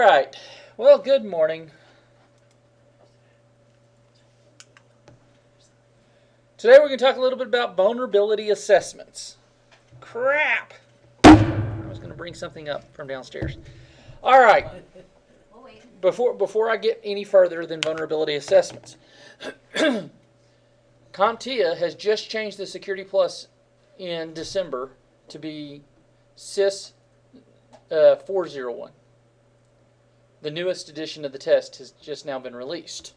All right. Well, good morning. Today we're going to talk a little bit about vulnerability assessments. Crap! I was going to bring something up from downstairs. All right. We'll wait. Before I get any further than vulnerability assessments, CompTIA has just changed the Security Plus in December to be CIS 401. The newest edition of the test has just now been released.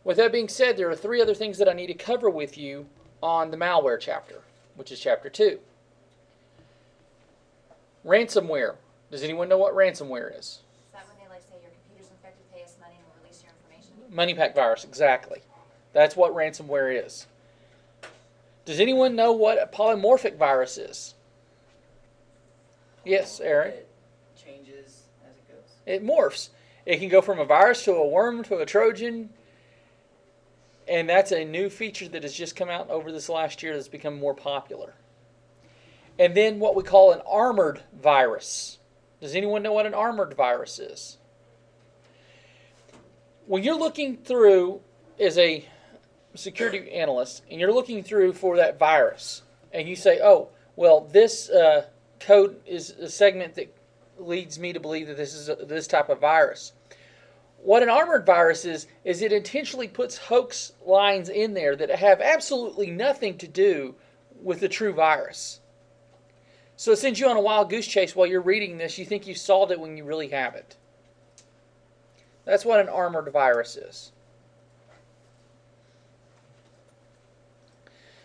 With that being said, there are three other things that I need to cover with you on the malware chapter, which is chapter 2. Ransomware. Does anyone know what ransomware is? Is that when they say your computer's infected, pay us money, and we'll release your information? MoneyPack virus, exactly. That's what ransomware is. Does anyone know what a polymorphic virus is? Yes, Aaron. It changes as it goes. It morphs. It can go from a virus to a worm to a Trojan. And that's a new feature that has just come out over this last year that's become more popular. And then what we call an armored virus. Does anyone know what an armored virus is? When you're looking through as a security analyst and you're looking through for that virus and you say, oh, well, this code is a segment that leads me to believe that this is this type of virus. What an armored virus is it intentionally puts hoax lines in there that have absolutely nothing to do with the true virus. So it sends you on a wild goose chase while you're reading this. You think you solved it when you really haven't. That's what an armored virus is.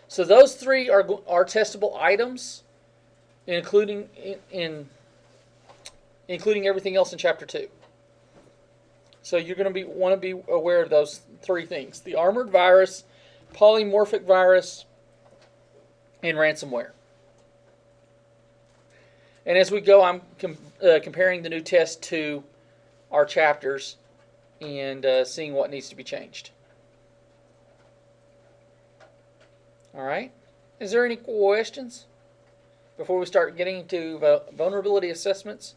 So those three are testable items, including everything else in chapter 2. So you're going to want to be aware of those three things: the armored virus, polymorphic virus, and ransomware. And as we go, I'm comparing the new test to our chapters and seeing what needs to be changed. All right. Is there any questions before we start getting into vulnerability assessments?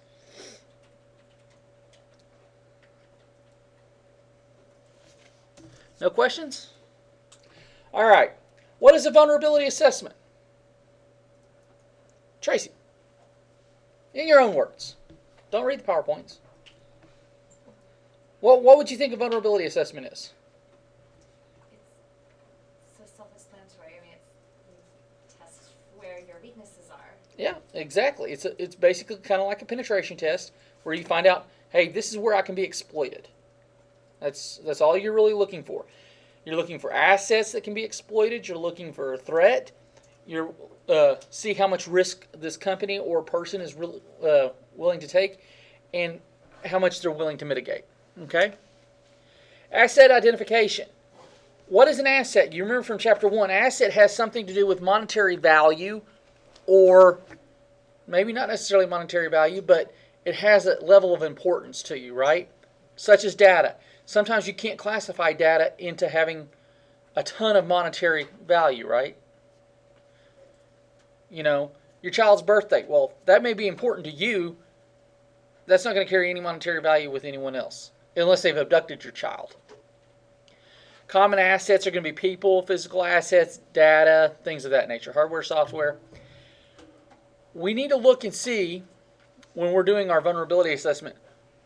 No questions? All right. What is a vulnerability assessment? Tracy, in your own words. Don't read the PowerPoints. What would you think a vulnerability assessment is? It's so self-explanatory. I mean, it tests where your weaknesses are. Yeah, exactly. It's basically kind of like a penetration test where you find out, hey, this is where I can be exploited. That's all you're really looking for. You're looking for assets that can be exploited. You're looking for a threat. You're see how much risk this company or person is willing to take, and how much they're willing to mitigate. Okay. Asset identification. What is an asset? You remember from chapter 1, asset has something to do with monetary value, or maybe not necessarily monetary value, but it has a level of importance to you, right? Such as data. Sometimes you can't classify data into having a ton of monetary value, right? You know, your child's birthday. Well, that may be important to you. That's not going to carry any monetary value with anyone else, unless they've abducted your child. Common assets are going to be people, physical assets, data, things of that nature, hardware, software. We need to look and see, when we're doing our vulnerability assessment,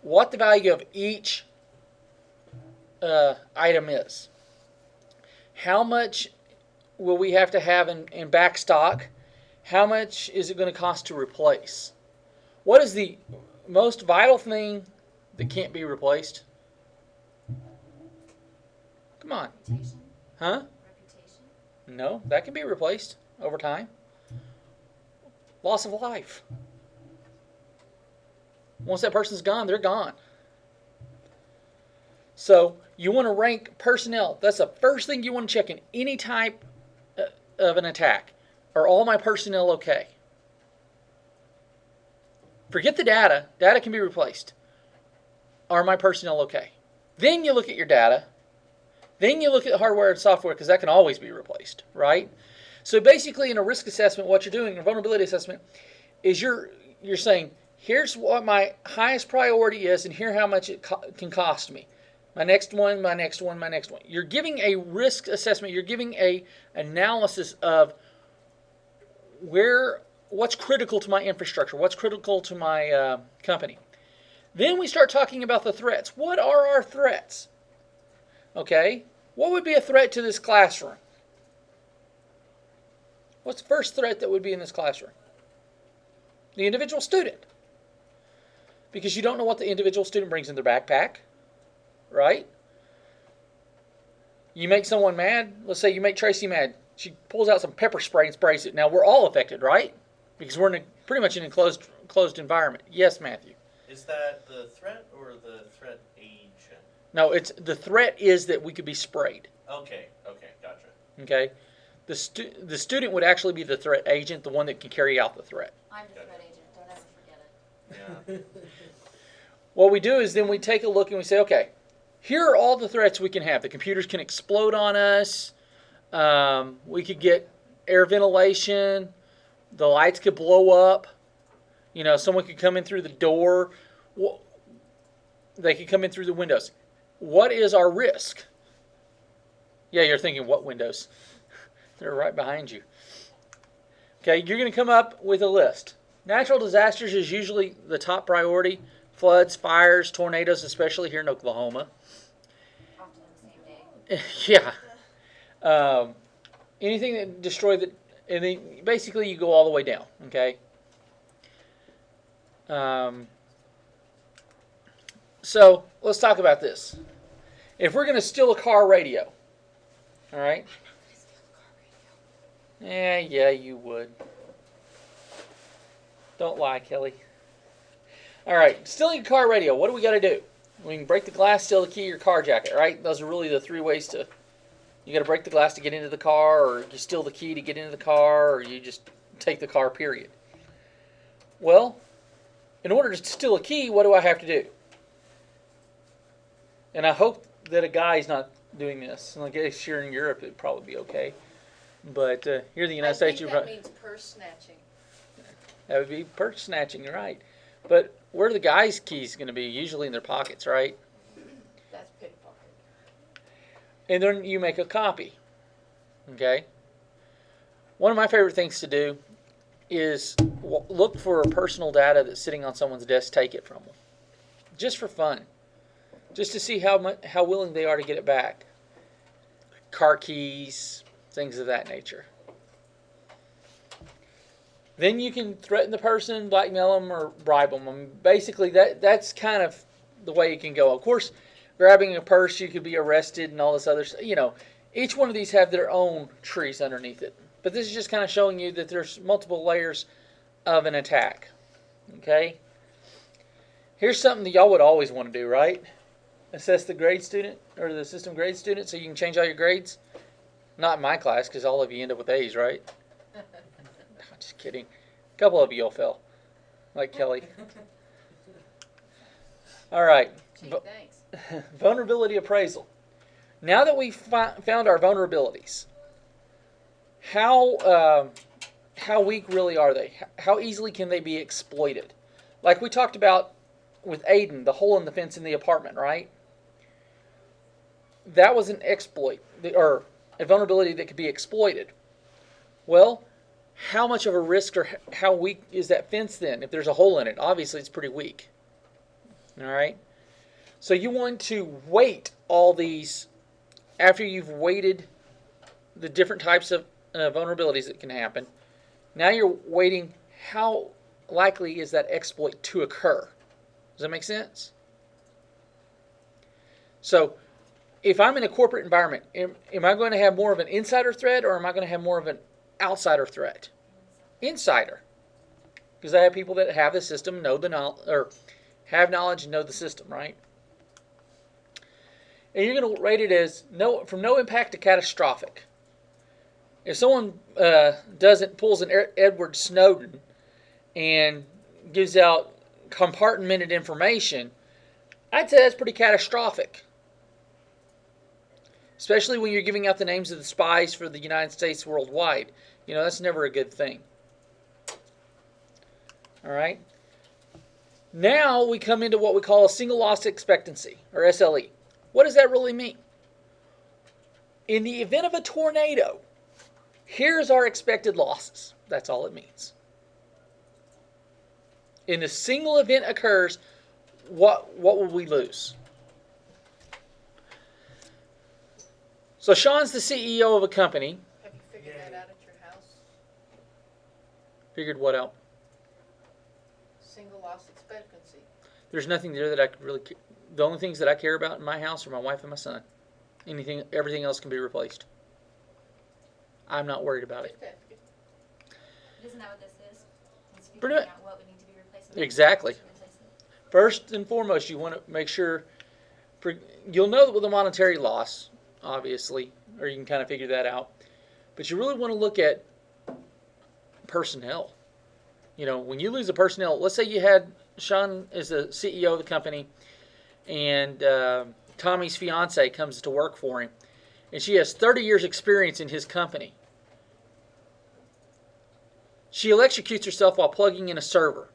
what the value of each item is. How much will we have to have in back stock? How much is it going to cost to replace? What is the most vital thing that can't be replaced? Come on. Reputation? Huh? Reputation? No, that can be replaced over time. Loss of life. Once that person's gone, they're gone. So you want to rank personnel. That's the first thing you want to check in any type of an attack. Are all my personnel okay? Forget the data. Data can be replaced. Are my personnel okay? Then you look at your data. Then you look at hardware and software, because that can always be replaced, right? So basically in a risk assessment, what you're doing, a vulnerability assessment, is you're saying, here's what my highest priority is, and here how much it can cost me. My next one, my next one, my next one. You're giving a risk assessment. You're giving a analysis of what's critical to my infrastructure, what's critical to my company. Then we start talking about the threats. What are our threats? Okay, what would be a threat to this classroom? What's the first threat that would be in this classroom? The individual student. Because you don't know what the individual student brings in their backpack, right? You make someone mad. Let's say you make Tracy mad. She pulls out some pepper spray and sprays it. Now, we're all affected, right? Because we're pretty much in an enclosed environment. Yes, Matthew? Is that the threat or the threat agent? No, the threat is that we could be sprayed. Okay, gotcha. Okay? The student would actually be the threat agent, the one that can carry out the threat. I'm the threat agent, don't ever forget it. Yeah. What we do is then we take a look and we say, okay, here are all the threats we can have. The computers can explode on us. We could get air ventilation. The lights could blow up. You know, someone could come in through the door. They could come in through the windows. What is our risk? Yeah, you're thinking, what windows? They're right behind you. Okay, you're going to come up with a list. Natural disasters is usually the top priority. Floods, fires, tornadoes, especially here in Oklahoma. Often the same day. Yeah. Anything that destroy the, and then basically you go all the way down. Okay. So let's talk about this. If we're going to steal a car radio, all right? Yeah, you would. Don't lie, Kelly. All right, stealing a car radio. What do we got to do? We can break the glass, steal the key, or carjack it, right? Those are really the three ways to. You got to break the glass to get into the car, or you steal the key to get into the car, or you just take the car. Period. Well, in order to steal a key, what do I have to do? And I hope that a guy's not doing this. And I guess here in Europe it'd probably be okay, but here in the United States, I think that means purse snatching. That would be purse snatching, right? But where are the guys' keys going to be? Usually in their pockets, right? That's pickpocket. And then you make a copy. Okay? One of my favorite things to do is look for personal data that's sitting on someone's desk, take it from them. Just for fun. Just to see how willing they are to get it back. Car keys, things of that nature. Then you can threaten the person, blackmail them, or bribe them. I mean, basically, that's kind of the way it can go. Of course, grabbing a purse, you could be arrested and all this other stuff. You know, each one of these have their own trees underneath it. But this is just kind of showing you that there's multiple layers of an attack. Okay? Here's something that y'all would always want to do, right? Assess the grade student, or the system grade student, so you can change all your grades. Not in my class, because all of you end up with A's, right? Just kidding. A couple of you will fail, like Kelly. All right. Gee, thanks. Vulnerability appraisal. Now that we've found our vulnerabilities, how weak really are they? How easily can they be exploited? Like we talked about with Aiden, the hole in the fence in the apartment, right? That was an exploit, or a vulnerability that could be exploited. Well, how much of a risk or how weak is that fence then? If there's a hole in it, obviously it's pretty weak. All right? So you want to weight all these, after you've weighted the different types of vulnerabilities that can happen, now you're weighting how likely is that exploit to occur. Does that make sense? So if I'm in a corporate environment, am I going to have more of an insider threat, or am I going to have more of an outsider threat? Insider. Because I have people that have the system, know the knowledge, or have knowledge and know the system, right? And you're going to rate it as from no impact to catastrophic. If someone pulls an Edward Snowden and gives out compartmented information, I'd say that's pretty catastrophic. Especially when you're giving out the names of the spies for the United States worldwide. You know, that's never a good thing. All right? Now we come into what we call a single loss expectancy, or SLE. What does that really mean? In the event of a tornado, here's our expected losses. That's all it means. In a single event occurs, what will we lose? So Sean's the CEO of a company. Have you figured that Yay. out at your house? Figured what out? Single loss expectancy. There's nothing there that I could really. The only things that I care about in my house are my wife and my son. Everything else can be replaced. I'm not worried about it. Okay. Isn't that what this is? It's Pretty figuring much. out what would need to be replaced. Exactly. To replace it. First and foremost, you want to make sure. You'll know that with a monetary loss, obviously, or you can kind of figure that out. But you really want to look at personnel. You know, when you lose a personnel, let's say you had Sean is the CEO of the company, and Tommy's fiance comes to work for him, and she has 30 years experience in his company. She electrocutes herself while plugging in a server.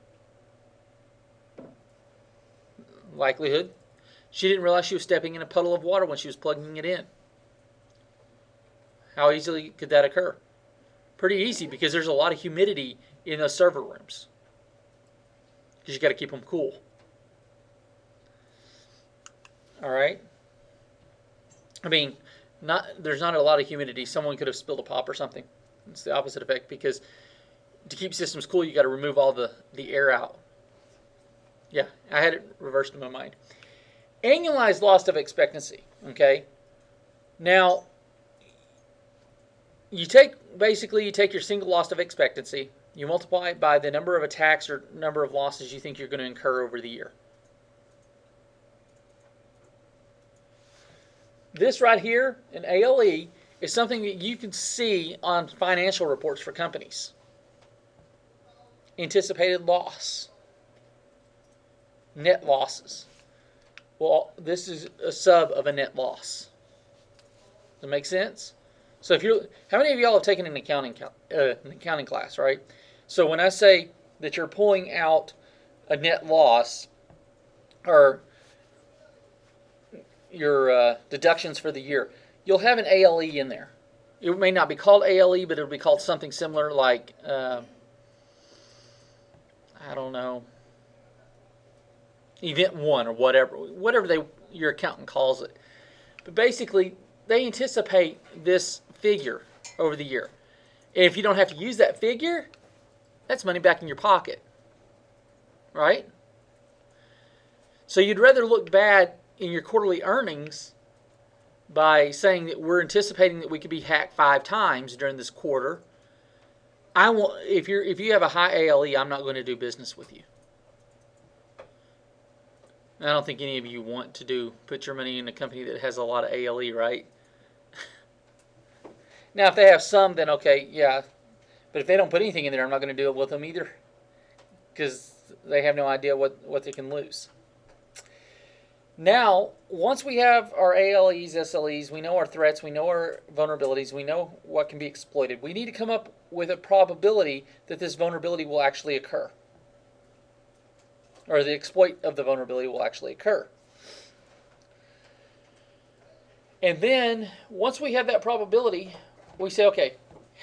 Likelihood, she didn't realize she was stepping in a puddle of water when she was plugging it in. How easily could that occur? Pretty easy, because there's a lot of humidity in those server rooms. Because you got to keep them cool. All right. I mean, there's not a lot of humidity. Someone could have spilled a pop or something. It's the opposite effect, because to keep systems cool, you got to remove all the air out. Yeah, I had it reversed in my mind. Annualized loss of expectancy. Okay. Now, you take your single loss of expectancy, you multiply it by the number of attacks or number of losses you think you're going to incur over the year. This right here, an ALE, is something that you can see on financial reports for companies. Anticipated loss. Net losses. Well, this is a sub of a net loss. Does that make sense? So how many of y'all have taken an accounting class, right? So when I say that you're pulling out a net loss, or your deductions for the year, you'll have an ALE in there. It may not be called ALE, but it'll be called something similar, like I don't know, Event 1 or whatever your accountant calls it. But basically, they anticipate this figure over the year. And if you don't have to use that figure, that's money back in your pocket. Right? So you'd rather look bad in your quarterly earnings by saying that we're anticipating that we could be hacked 5 times during this quarter. If you have a high ALE, I'm not going to do business with you. I don't think any of you want to put your money in a company that has a lot of ALE, right? Now, if they have some, then okay, yeah. But if they don't put anything in there, I'm not going to do it with them either, because they have no idea what they can lose. Now, once we have our ALEs, SLEs, we know our threats, we know our vulnerabilities, we know what can be exploited. We need to come up with a probability that this vulnerability will actually occur, or the exploit of the vulnerability will actually occur. And then, once we have that probability, we say, okay,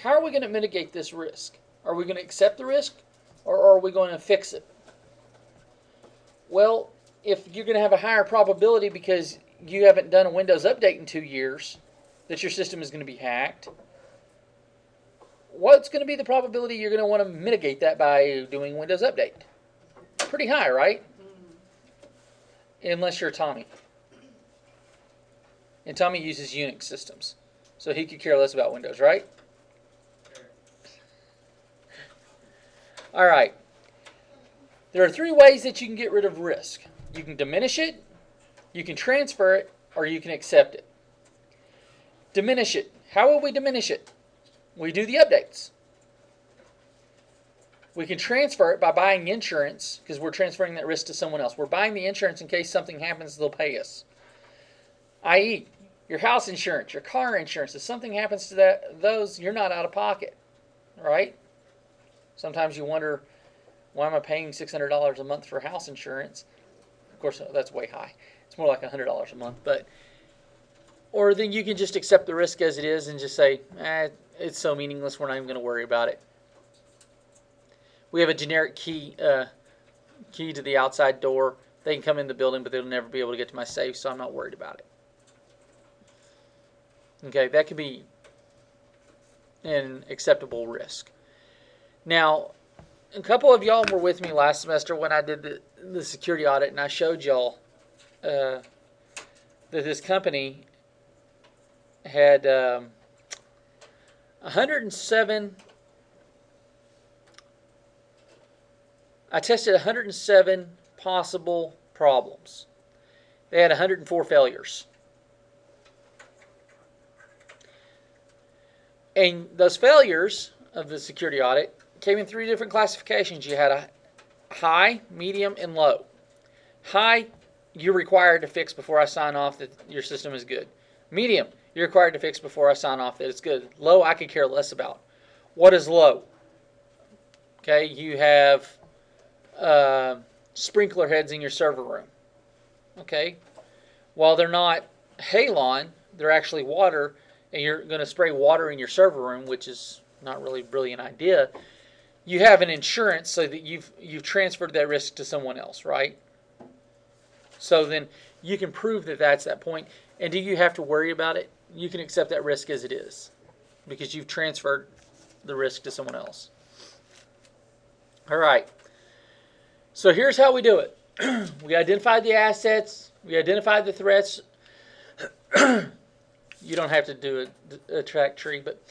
how are we going to mitigate this risk? Are we going to accept the risk, or are we going to fix it? Well, if you're going to have a higher probability because you haven't done a Windows update in 2 years that your system is going to be hacked, what's going to be the probability you're going to want to mitigate that by doing Windows update? Pretty high, right? Unless you're Tommy. And Tommy uses Unix systems, so he could care less about Windows, right? All right. There are 3 ways that you can get rid of risk. You can diminish it, you can transfer it, or you can accept it. Diminish it. How will we diminish it? We do the updates. We can transfer it by buying insurance, because we're transferring that risk to someone else. We're buying the insurance in case something happens, they'll pay us. I.e., your house insurance, your car insurance. If something happens to those, you're not out of pocket, right? Sometimes you wonder, Why am I paying $600 a month for house insurance? Of course, that's way high. It's more like $100 a month. But or then you can just accept the risk as it is and just say, it's so meaningless. We're not even going to worry about it. We have a generic key to the outside door. They can come in the building, but they'll never be able to get to my safe, so I'm not worried about it. Okay, that could be an acceptable risk. Now, a couple of y'all were with me last semester when I did the security audit, and I showed y'all that this company had 107. I tested 107 possible problems. They had 104 failures. And those failures of the security audit came in 3 different classifications. You had a high, medium, and low. High, you're required to fix before I sign off that your system is good. Medium, you're required to fix before I sign off that it's good. Low, I could care less about. What is low? Okay, you have sprinkler heads in your server room. Okay, while they're not Halon, they're actually water, and you're going to spray water in your server room, which is not really a brilliant idea. You have an insurance so that you've transferred that risk to someone else, right? So then you can prove that that's that point. And do you have to worry about it? You can accept that risk as it is because you've transferred the risk to someone else. All right. So here's how we do it. We identified the assets. We identified the threats. You don't have to do a track tree, but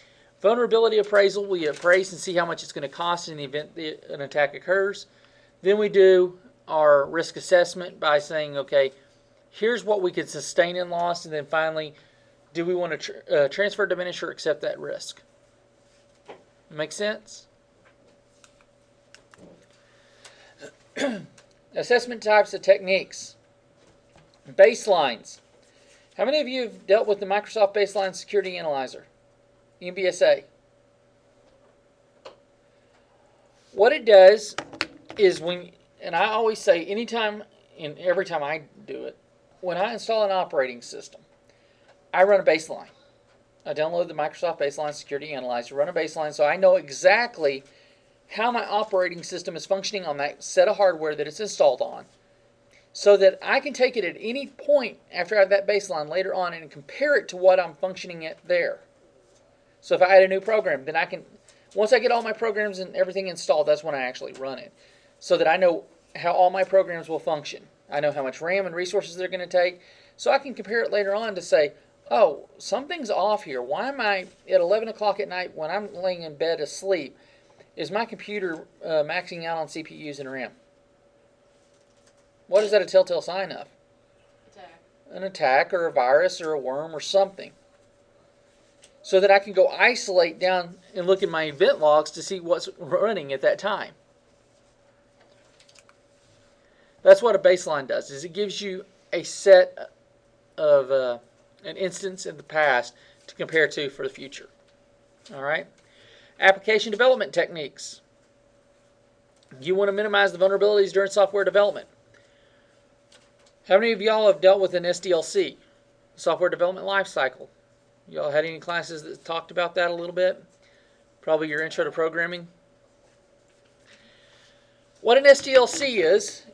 vulnerability appraisal, we appraise and see how much it's going to cost in the event that an attack occurs. Then we do our risk assessment by saying, okay, here's what we could sustain in loss, and then finally, do we want to transfer, diminish, or accept that risk? Make sense? Assessment types of techniques. Baselines. How many of you have dealt with the Microsoft Baseline Security Analyzer? MBSA. What it does is and I always say anytime and every time I do it, when I install an operating system, I run a baseline. I download the Microsoft Baseline Security Analyzer, run a baseline so I know exactly how my operating system is functioning on that set of hardware that it's installed on, so that I can take it at any point after I have that baseline later on and compare it to what I'm functioning at there. So if I add a new program, then I can, once I get all my programs and everything installed, that's when I actually run it, so that I know how all my programs will function. I know how much RAM and resources they're going to take, so I can compare it later on to say, oh, something's off here. Why am I at 11 o'clock at night when I'm laying in bed asleep, is my computer maxing out on CPUs and RAM? What is that a telltale sign of? Attack. An attack or a virus or a worm or something. So that I can go isolate down and look at my event logs to see what's running at that time. That's what a baseline does, is it gives you a set of an instance in the past to compare to for the future. All right? Application development techniques. You want to minimize the vulnerabilities during software development. How many of y'all have dealt with an SDLC, software development lifecycle? Y'all had any classes that talked about that a little bit? Probably your intro to programming. What an SDLC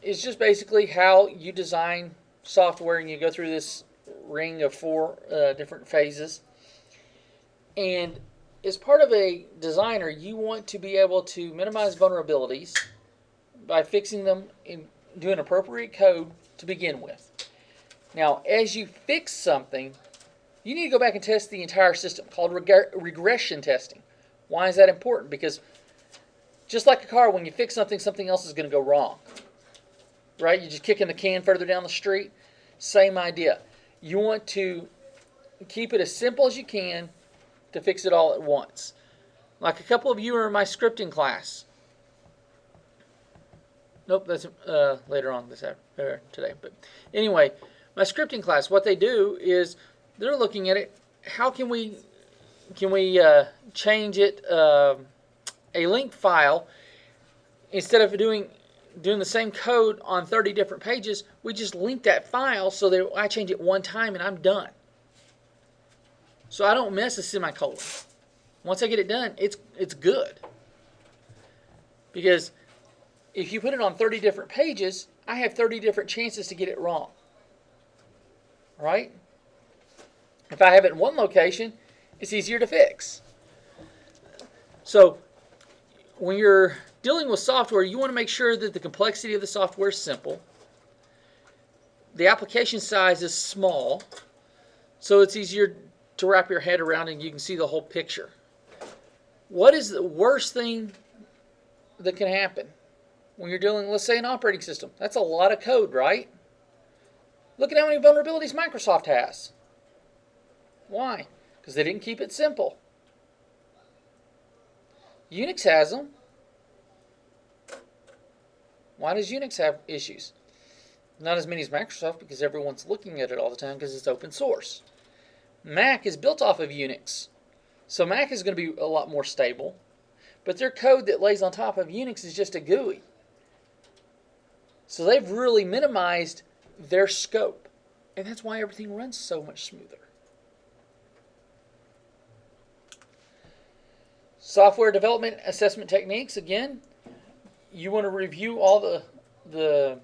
is just basically how you design software, and you go through this ring of 4 different phases. And as part of a designer, you want to be able to minimize vulnerabilities by fixing them and doing appropriate code to begin with. Now, as you fix something, you need to go back and test the entire system, called regression testing. Why is that important? Because just like a car, when you fix something, something else is going to go wrong. Right? You're just kicking the can further down the street. Same idea. You want to keep it as simple as you can to fix it all at once. Like a couple of you are in my scripting class. Nope, that's later on today. But anyway, my scripting class, what they do is they're looking at it. How can we change it, a link file, instead of doing the same code on 30 different pages, we just link that file so that I change it one time and I'm done. So I don't mess a semicolon. Once I get it done, it's good. Because if you put it on 30 different pages, I have 30 different chances to get it wrong. Right? If I have it in one location, it's easier to fix. So when you're dealing with software, you want to make sure that the complexity of the software is simple. The application size is small, so it's easier to wrap your head around and you can see the whole picture. What is the worst thing that can happen when you're dealing, let's say, an operating system? That's a lot of code, right? Look at how many vulnerabilities Microsoft has. Why? Because they didn't keep it simple. Unix has them. Why does Unix have issues? Not as many as Microsoft, because everyone's looking at it all the time because it's open source. Mac is built off of Unix. So Mac is going to be a lot more stable. But their code that lays on top of Unix is just a GUI. So they've really minimized their scope. And that's why everything runs so much smoother. Software development assessment techniques. Again, you want to review all the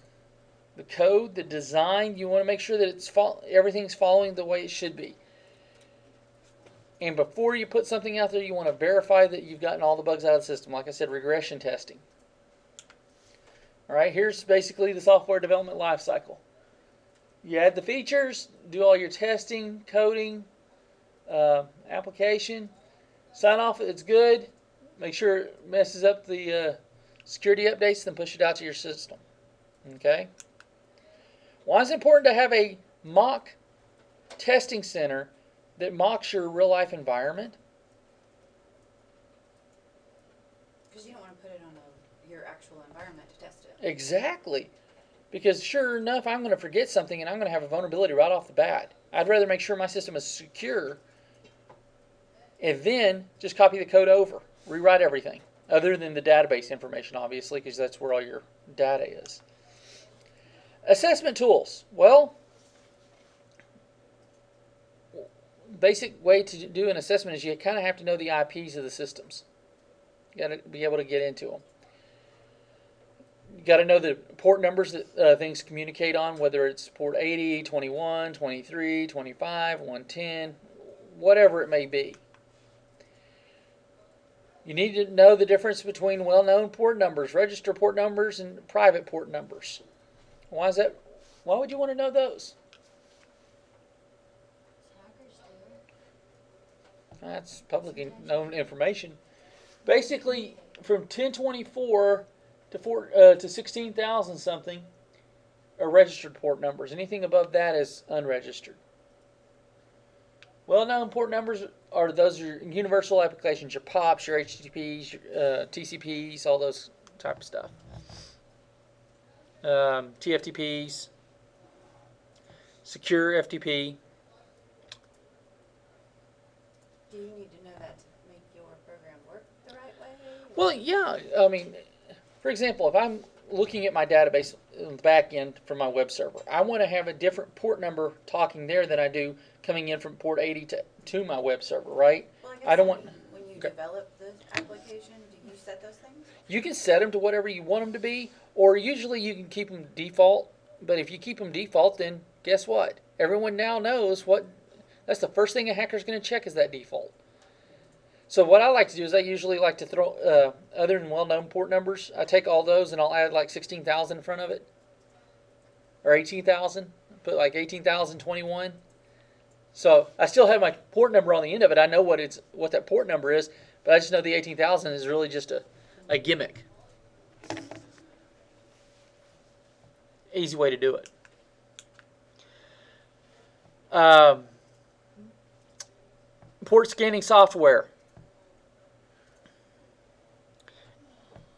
code, the design. You want to make sure that everything's following the way it should be. And before you put something out there, you want to verify that you've gotten all the bugs out of the system. Like I said, regression testing. All right, here's basically the software development life cycle. You add the features, do all your testing, coding, application, sign off it's good, make sure it messes up the security updates, then push it out to your system. Okay? Why is it important to have a mock testing center that mocks your real life environment? Because you don't want to put it on your actual environment to test it. Exactly. Because sure enough, I'm going to forget something and I'm going to have a vulnerability right off the bat. I'd rather make sure my system is secure and then just copy the code over, rewrite everything, other than the database information, obviously, because that's where all your data is. Assessment tools. Well, basic way to do an assessment is you kind of have to know the IPs of the systems. You got to be able to get into them. You got to know the port numbers that things communicate on, whether it's port 80, 21, 23, 25, 110, whatever it may be. You need to know the difference between well-known port numbers, register port numbers, and private port numbers. Why is that? Why would you want to know those? Hackers do. That's publicly known information. Basically, from 1024 to 16,000 something are registered port numbers. Anything above that is unregistered. Well-known port numbers are those your universal applications, your POPs, your HTTPs, your TCPs, all those type of stuff. TFTPs, secure FTP. Do you need to know that to make your program work the right way? Well, yeah. I mean, for example, if I'm looking at my database in the back end from my web server, I want to have a different port number talking there than I do coming in from port 80 to my web server, right? Well, I don't want. When you Okay. develop the application, do you set those things? You can set them to whatever you want them to be, or usually you can keep them default. But if you keep them default, then guess what? Everyone now knows what. That's the first thing a hacker's going to check is that default. So what I like to do is I usually like to throw, other than well-known port numbers, I take all those and I'll add like 16,000 in front of it. Or 18,000. Put like 18,021. So I still have my port number on the end of it. I know what that port number is, but I just know the 18,000 is really just a gimmick. Easy way to do it. Port scanning software.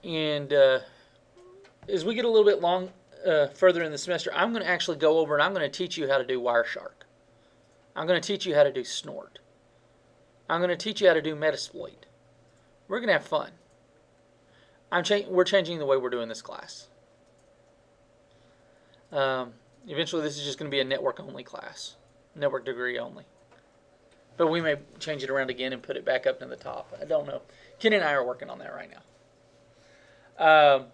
And as we get a little bit further in the semester, I'm going to actually go over and I'm going to teach you how to do Wireshark. I'm going to teach you how to do Snort. I'm going to teach you how to do Metasploit. We're going to have fun. We're changing the way we're doing this class. Eventually, this is just going to be a network-only class, network degree only. But we may change it around again and put it back up to the top. I don't know. Ken and I are working on that right now.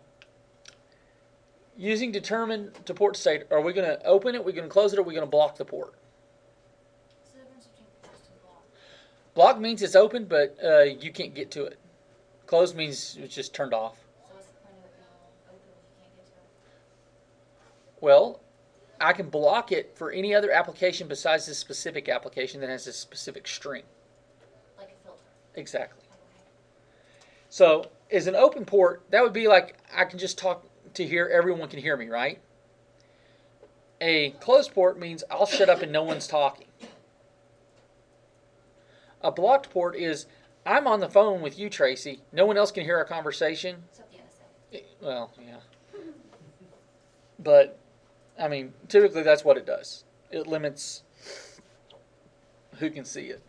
Using determine to port state, are we going to open it, are we going to close it, or are we going to block the port? What's the difference between closed and blocked? Block means it's open, but you can't get to it. Closed means it's just turned off. So what's the point of it being open if you can't get to it? Well, I can block it for any other application besides this specific application that has a specific string. Like a filter. Exactly. Okay. So, as an open port, that would be like I can just talk to here, everyone can hear me, right? A closed port means I'll shut up and no one's talking. A blocked port is I'm on the phone with you, Tracy. No one else can hear our conversation. Except the NSA. Well, yeah. But, I mean, typically that's what it does. It limits who can see it.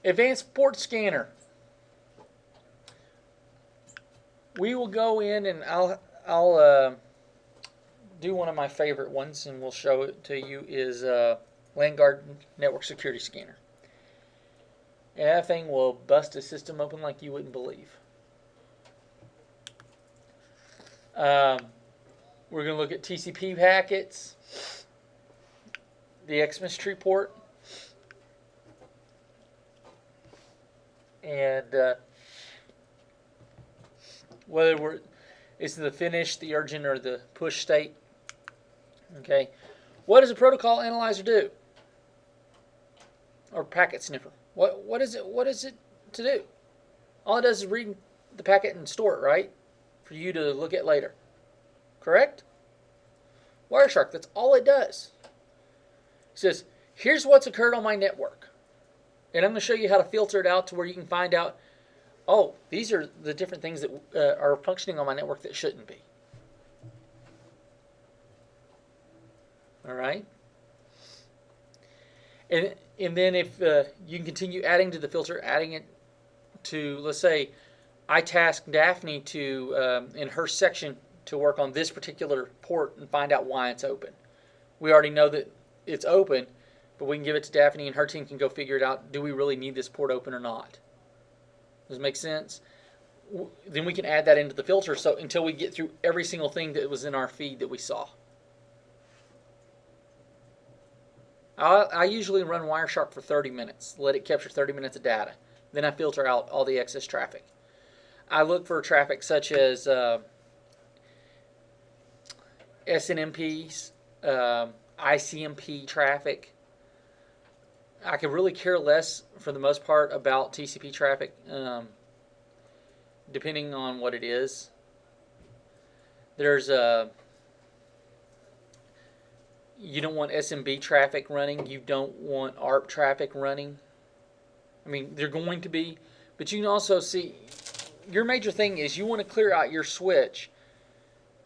Advanced port scanner. We will go in and I'll do one of my favorite ones, and we'll show it to you, is LandGuard Network Security Scanner. And that thing will bust a system open like you wouldn't believe. We're going to look at TCP packets, the Xmas tree port, and whether it's the finish, the urgent, or the push state. Okay, what does a protocol analyzer do? Or packet sniffer? What is it? What is it to do? All it does is read the packet and store it, right? For you to look at later. Correct? Wireshark, that's all it does. It says, here's what's occurred on my network. And I'm going to show you how to filter it out to where you can find out, oh, these are the different things that are functioning on my network that shouldn't be. All right? And then if you can continue adding to the filter, adding it to, let's say, I task Daphne to, in her section, to work on this particular port and find out why it's open. We already know that it's open, but we can give it to Daphne and her team can go figure it out. Do we really need this port open or not? Does it make sense? Then we can add that into the filter so until we get through every single thing that was in our feed that we saw. I usually run Wireshark for 30 minutes. Let it capture 30 minutes of data. Then I filter out all the excess traffic. I look for traffic such as SNMPs, ICMP traffic. I could really care less, for the most part, about TCP traffic, depending on what it is. There's you don't want SMB traffic running. You don't want ARP traffic running. I mean, they're going to be, but you can also see, your major thing is you want to clear out your switch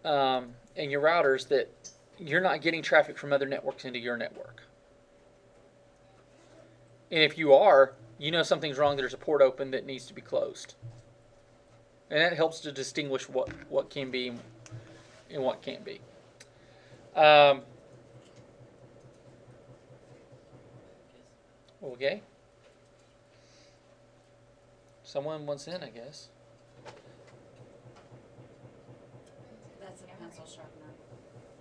and your routers that you're not getting traffic from other networks into your network. And if you are, you know something's wrong. There's a port open that needs to be closed. And that helps to distinguish what can be and what can't be. Okay. Someone wants in, I guess. That's a pencil sharpener.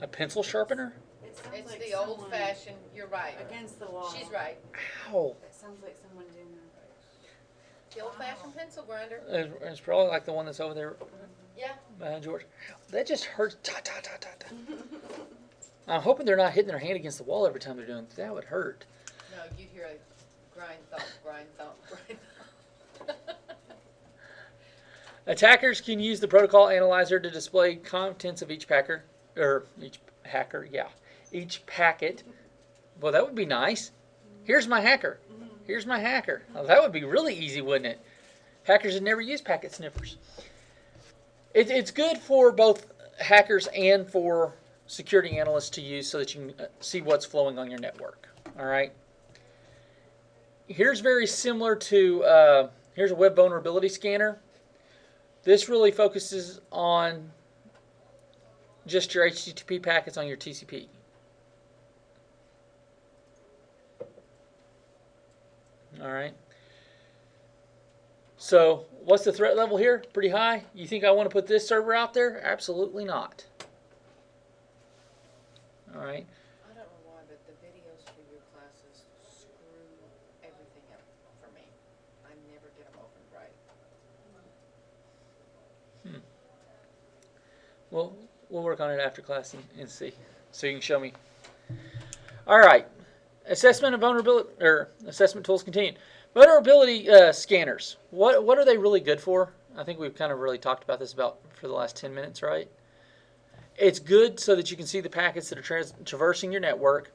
A pencil sharpener? It sounds It's like the someone old fashioned, you're right. against the wall. She's right. Ow. It sounds like someone doing that. The old fashioned pencil grinder. It's probably like the one that's over there Yeah. behind George. That just hurts. Ta, ta, ta, ta, ta. I'm hoping they're not hitting their hand against the wall every time they're doing it. That would hurt. No, you'd hear a grind thump, grind thump, grind thump. Attackers can use the protocol analyzer to display contents of each packet. Each packet. Well, that would be nice. Here's my hacker. Here's my hacker. Well, that would be really easy, wouldn't it? Hackers would never use packet sniffers. It's good for both hackers and for security analysts to use so that you can see what's flowing on your network. All right. Here's very similar to, here's a web vulnerability scanner. This really focuses on just your HTTP packets on your TCP. All right. So what's the threat level here? Pretty high. You think I want to put this server out there? Absolutely not. All right. I don't know why, but the videos for your classes screw everything up for me. I never get them opened right. Well, we'll work on it after class and see. So you can show me. All right. Assessment of vulnerability, or assessment tools continued. Vulnerability scanners. What are they really good for? I think we've kind of really talked about this for the last 10 minutes, right? It's good so that you can see the packets that are traversing your network.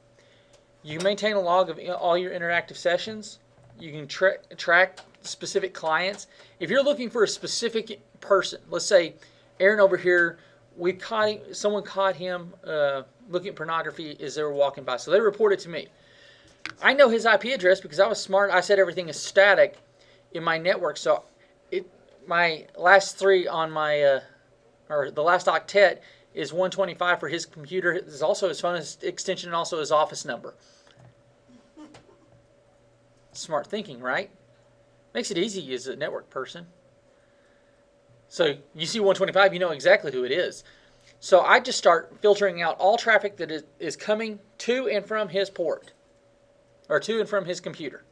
You maintain a log of all your interactive sessions. You can track specific clients. If you're looking for a specific person, let's say Aaron over here, someone caught him looking at pornography as they were walking by. So they reported to me. I know his IP address because I was smart. I set everything as static in my network. So my last three on my, or the last octet is 125 for his computer. It's also his phone extension and also his office number. Smart thinking, right? Makes it easy as a network person. So you see 125, you know exactly who it is. So I just start filtering out all traffic that is coming to and from his port, or to and from his computer.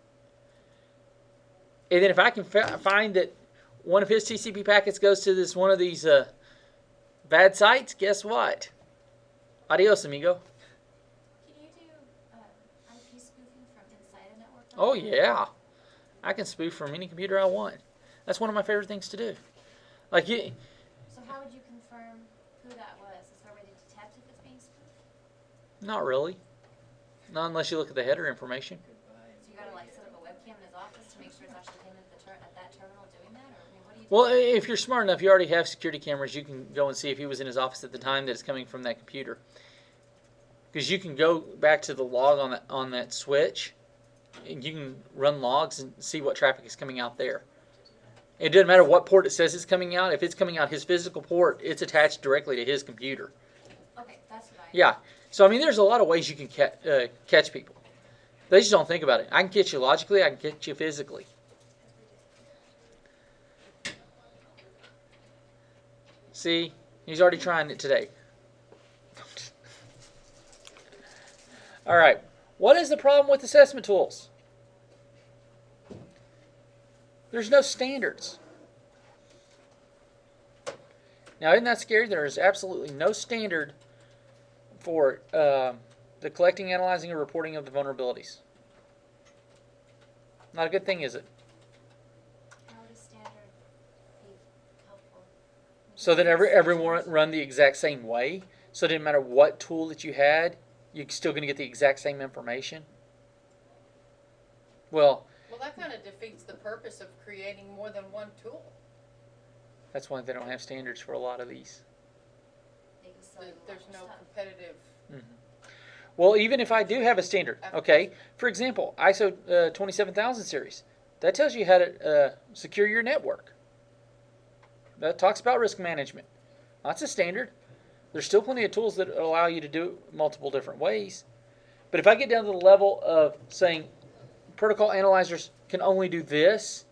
And then if I can find that one of his TCP packets goes to one of these bad sites, guess what? Adios, amigo. Can you do IP spoofing from inside a network? Oh yeah, I can spoof from any computer I want. That's one of my favorite things to do. Like you. So how would you confirm who that was? Is there a way to detect if it's being spoofed? Not really. Not unless you look at the header information. So you gotta like set up a webcam in his office to make sure it's actually him at that terminal doing that, or I mean, what do you? Well, if you're smart enough, you already have security cameras. You can go and see if he was in his office at the time that it's coming from that computer. Because you can go back to the log on that switch, and you can run logs and see what traffic is coming out there. It doesn't matter what port it says it's coming out. If it's coming out his physical port, it's attached directly to his computer. Okay, that's what I. Yeah. So, I mean, there's a lot of ways you can catch people. They just don't think about it. I can catch you logically. I can catch you physically. See? He's already trying it today. All right. What is the problem with assessment tools? There's no standards. Now, isn't that scary? There is absolutely no standard for the collecting, analyzing, or reporting of the vulnerabilities. Not a good thing, is it? How would a standard be helpful? So that everyone run the exact same way. So it didn't matter what tool that you had, you're still going to get the exact same information. Well, Well, that kind of defeats the purpose of creating more than one tool. that's why they don't have standards for a lot of these. They can sell you a lot There's of no stuff. competitive. Well, even if I do have a standard, okay, for example, ISO 27000 series, that tells you how to secure your network. That talks about risk management. That's a standard. There's still plenty of tools that allow you to do it multiple different ways. But if I get down to the level of saying protocol analyzers can only do this,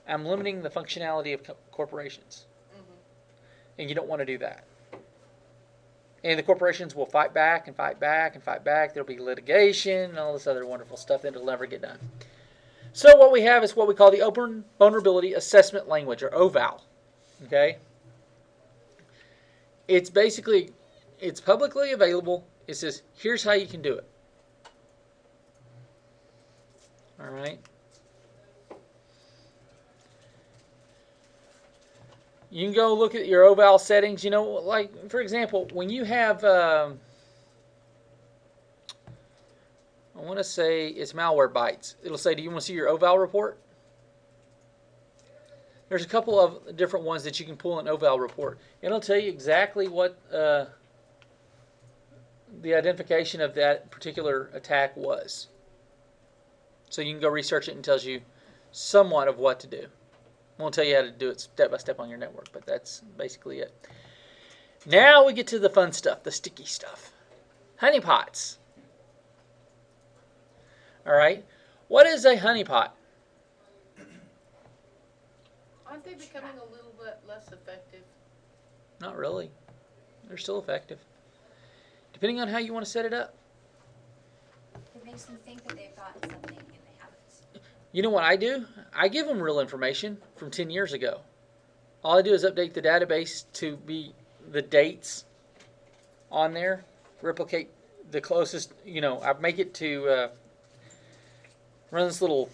I'm limiting the functionality of corporations. And you don't want to do that. And the corporations will fight back and fight back and fight back. There'll be litigation and all this other wonderful stuff that will never get done. So what we have is what we call the Open Vulnerability Assessment Language, or OVAL. Okay? It's basically, it's publicly available. It says, here's how you can do it. All right? You can go look at your OVAL settings. You know, like, for example, when you have, I want to say it's Malwarebytes. It'll say, do you want to see your OVAL report? There's a couple of different ones that you can pull an OVAL report. It'll tell you exactly what the identification of that particular attack was. So you can go research it and it tells you somewhat of what to do. Won't tell you how to do it step by step on your network, but that's basically it. Now we get to the fun stuff, the sticky stuff. Honeypots. All right. What is a honeypot? Aren't they becoming a little bit less effective? Not really. They're still effective. Depending on how you want to set it up. It makes them think that they've gotten something and they haven't. You know what I do? I give them real information from 10 years ago. All I do is update the database to be the dates on there, replicate the closest, I make it to run this little,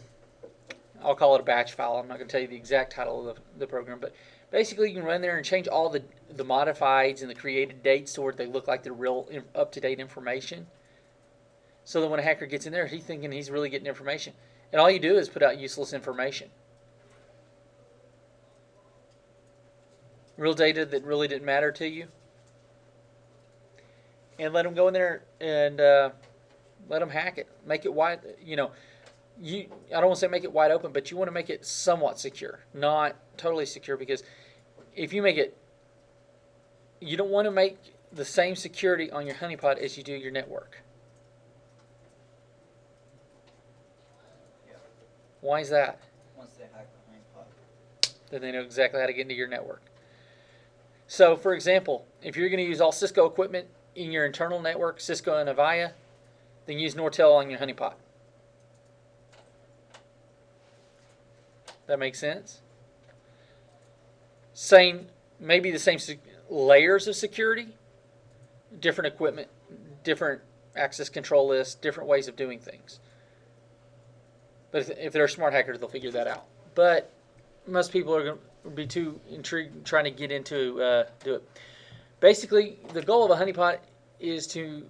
I'll call it a batch file. I'm not going to tell you the exact title of the program, but basically you can run there and change all the modifieds and the created dates to where they look like they're real up-to-date information. So that when a hacker gets in there, he's thinking he's really getting information. And all you do is put out useless information. Real data that really didn't matter to you. And let them go in there and let them hack it. Make it wide, I don't want to say make it wide open, but you want to make it somewhat secure. Not totally secure, because if you make it, you don't want to make the same security on your honeypot as you do your network. Why is that? Once they hack the honeypot. Then they know exactly how to get into your network. So, for example, if you're going to use all Cisco equipment in your internal network, Cisco and Avaya, then use Nortel on your honeypot. That makes sense? Maybe the same layers of security, different equipment, different access control lists, different ways of doing things. But if they're smart hackers, they'll figure that out. But most people are going to be too intrigued trying to get into do it. Basically, the goal of a honeypot is to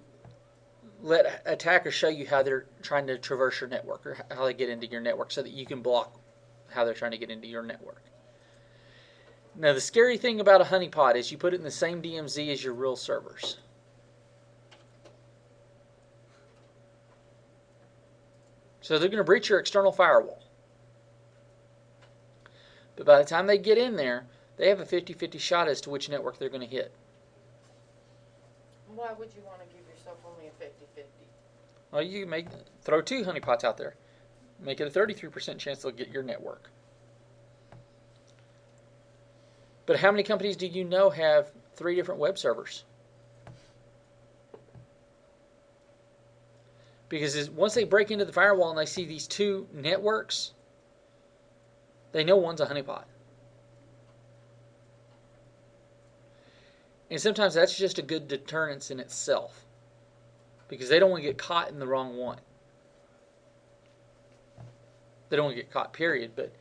let attackers show you how they're trying to traverse your network, or how they get into your network, so that you can block how they're trying to get into your network. Now, the scary thing about a honeypot is you put it in the same DMZ as your real servers. So they're going to breach your external firewall. But by the time they get in there, they have a 50-50 shot as to which network they're going to hit. Why would you want to give yourself only a 50-50? Well, you can throw 2 honeypots out there. Make it a 33% chance they'll get your network. But how many companies do you know have 3 different web servers? Because once they break into the firewall and they see these 2 networks, they know one's a honeypot. And sometimes that's just a good deterrence in itself, because they don't want to get caught in the wrong one. They don't want to get caught, period. But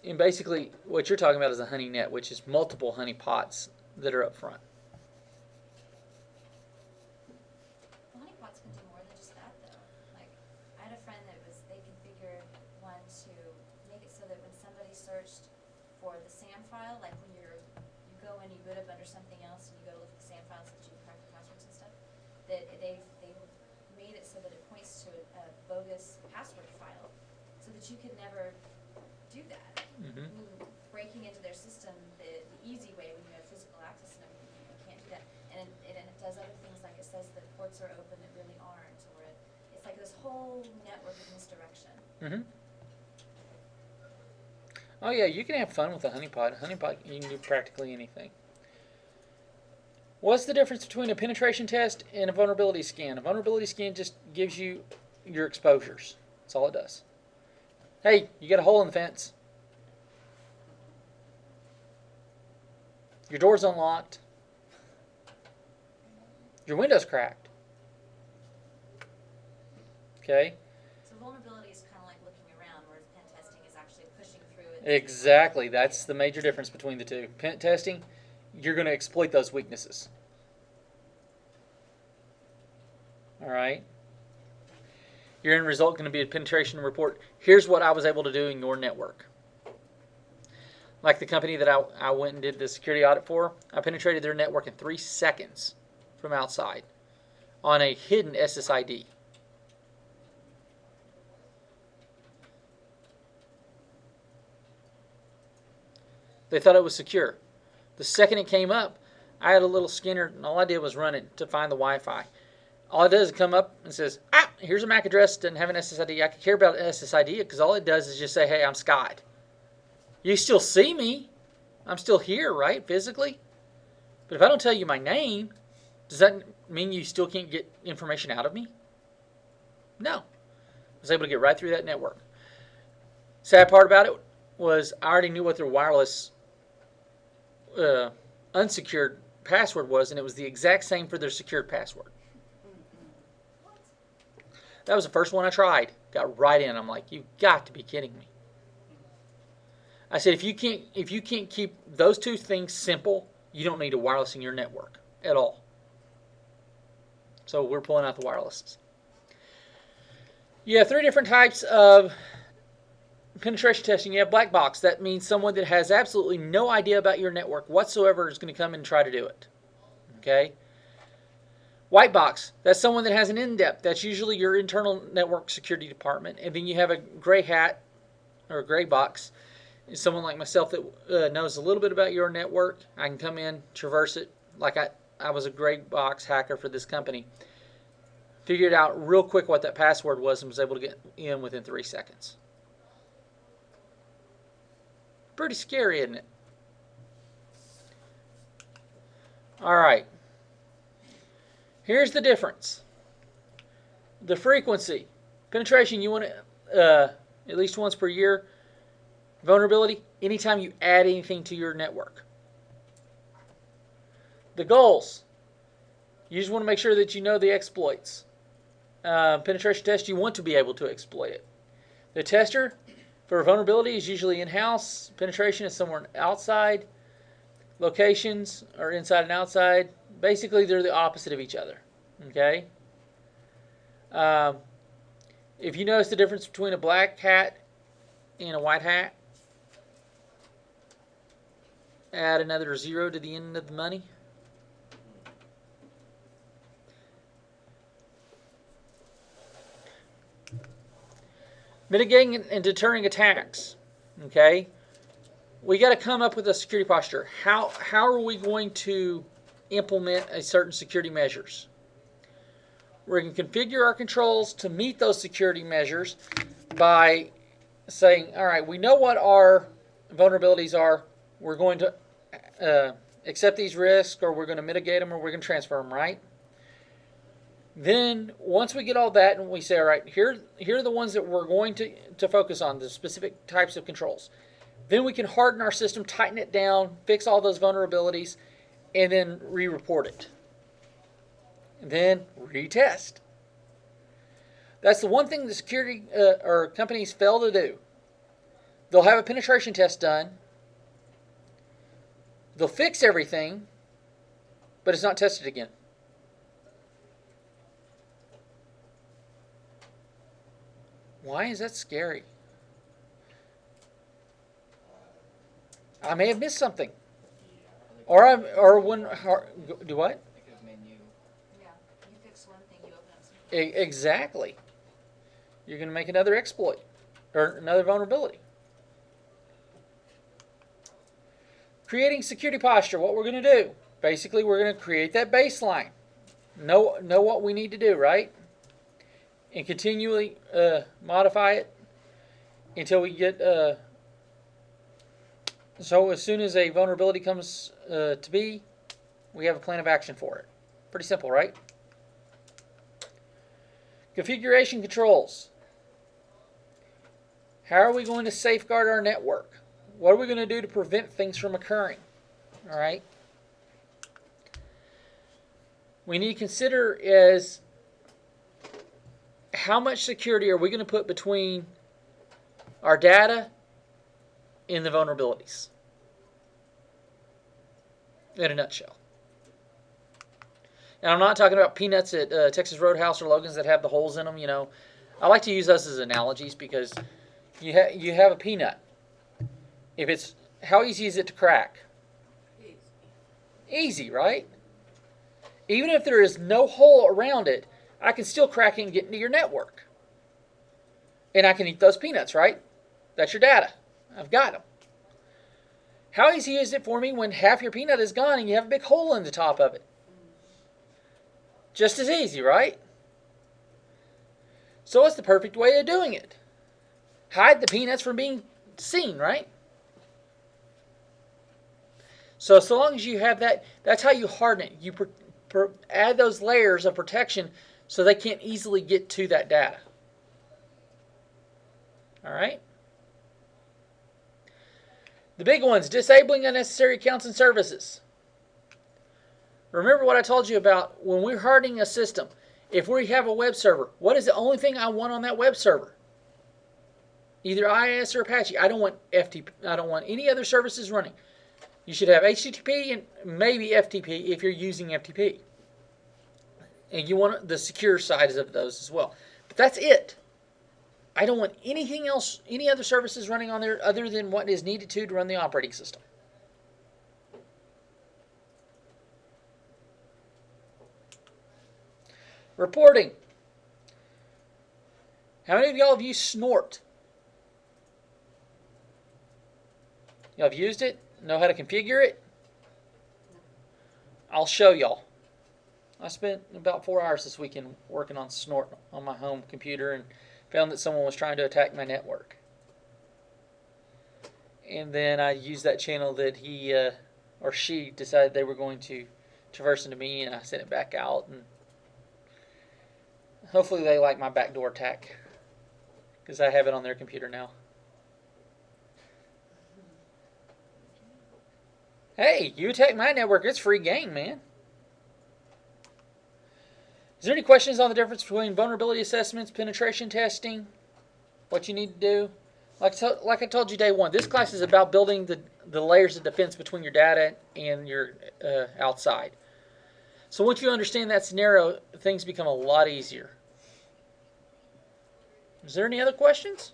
and basically what you're talking about is a honey net, which is multiple honey pots that are up front. Well, honeypots can do more than just that, though. Like, I had a friend that they configured one to make it so that when somebody searched for the SAM file, like when you go and you boot up under something else and you go look at the SAM files that you can crack the passwords and stuff, that they made it so that it points to a bogus password file, so that you could never do that. Mm-hmm. I mean, breaking into their system the easy way when you have physical access and everything, you can't do that. And it does other things, like it says the ports are open that really aren't, or it's like this whole network of misdirection. Mm-hmm. Oh yeah, you can have fun with a honeypot. Honeypot, you can do practically anything. What's the difference between a penetration test and a vulnerability scan? A vulnerability scan just gives you your exposures. That's all it does. Hey, you got a hole in the fence. Your door's unlocked. Your window's cracked. Okay? So vulnerability is kind of like looking around, whereas pen testing is actually pushing through it. Exactly. That's the major difference between the two. Pen testing, you're going to exploit those weaknesses. All right? Your end result going to be a penetration report. Here's what I was able to do in your network. Like the company that I went and did the security audit for, I penetrated their network in 3 seconds from outside on a hidden SSID. They thought it was secure. The second it came up, I had a little scanner, and all I did was run it to find the Wi-Fi. All it does is come up and says, here's a MAC address, doesn't have an SSID. I could care about SSID because all it does is just say, hey, I'm Scott. You still see me. I'm still here, right, physically? But if I don't tell you my name, does that mean you still can't get information out of me? No. I was able to get right through that network. Sad part about it was I already knew what their wireless unsecured password was, and it was the exact same for their secured password. That was the first one I tried. Got right in. I'm like, you've got to be kidding me. I said, if you can't keep those two things simple, you don't need a wireless in your network at all. So we're pulling out the wirelesses. You have 3 different types of penetration testing. You have black box. That means someone that has absolutely no idea about your network whatsoever is going to come and try to do it. Okay? White box. That's someone that has an in-depth. That's usually your internal network security department. And then you have a gray hat or a gray box. It's someone like myself that knows a little bit about your network. I can come in, traverse it. Like I was a gray box hacker for this company. Figured out real quick what that password was and was able to get in within 3 seconds. Pretty scary, isn't it? All right. Here's the difference. The frequency. Penetration, you want to at least once per year. Vulnerability, anytime you add anything to your network. The goals. You just want to make sure that you know the exploits. Penetration test, you want to be able to exploit it. The tester for vulnerability is usually in-house. Penetration is somewhere outside. Locations are inside and outside. Basically, they're the opposite of each other. Okay? If you notice the difference between a black hat and a white hat, add another 0 to the end of the money. Mitigating and deterring attacks. Okay? We got to come up with a security posture. How are we going to implement a certain security measures? We're going to configure our controls to meet those security measures by saying, all right, we know what our vulnerabilities are. We're going to accept these risks, or we're going to mitigate them, or we're going to transfer them, right? Then, once we get all that and we say, all right, here are the ones that we're going to focus on, the specific types of controls. Then we can harden our system, tighten it down, fix all those vulnerabilities, and then re-report it. And then retest. That's the one thing the security or companies fail to do. They'll have a penetration test done. They'll fix everything, but it's not tested again. Why is that scary? I may have missed something. Or when do what? I think of menu. Yeah, you fix one thing, you open up something. Exactly. You're going to make another exploit or another vulnerability. Creating security posture. What we're going to do? Basically, we're going to create that baseline. Know what we need to do, right? And continually modify it until we get. So as soon as a vulnerability comes to be, we have a plan of action for it. Pretty simple, right? Configuration controls. How are we going to safeguard our network? What are we going to do to prevent things from occurring? All right. We need to consider is how much security are we going to put between our data and the vulnerabilities? In a nutshell. And I'm not talking about peanuts at Texas Roadhouse or Logan's that have the holes in them. You know, I like to use those as analogies because you have a peanut. If it's how easy is it to crack? Easy, right? Even if there is no hole around it, I can still crack it and get into your network. And I can eat those peanuts, right? That's your data. I've got them. How easy is it for me when half your peanut is gone and you have a big hole in the top of it? Just as easy, right? So what's the perfect way of doing it? Hide the peanuts from being seen, right? So long as you have that, that's how you harden it. You add those layers of protection so they can't easily get to that data. All right? The big ones, disabling unnecessary accounts and services. Remember what I told you about when we're hardening a system. If we have a web server, what is the only thing I want on that web server? Either IIS or Apache. I don't want FTP. I don't want any other services running. You should have HTTP and maybe FTP if you're using FTP. And you want the secure sides of those as well. But that's it. I don't want anything else, any other services running on there other than what is needed to run the operating system. Reporting. How many of y'all have used Snort? Y'all have used it? Know how to configure it? I'll show y'all. I spent about 4 hours this weekend working on Snort on my home computer and found that someone was trying to attack my network. And then I used that channel that he or she decided they were going to traverse into me, and I sent it back out. And hopefully they like my backdoor attack because I have it on their computer now. Hey, you attack my network, it's free game, man. Is there any questions on the difference between vulnerability assessments, penetration testing, what you need to do? Like I told you day one, this class is about building the layers of defense between your data and your outside. So once you understand that scenario, things become a lot easier. Is there any other questions?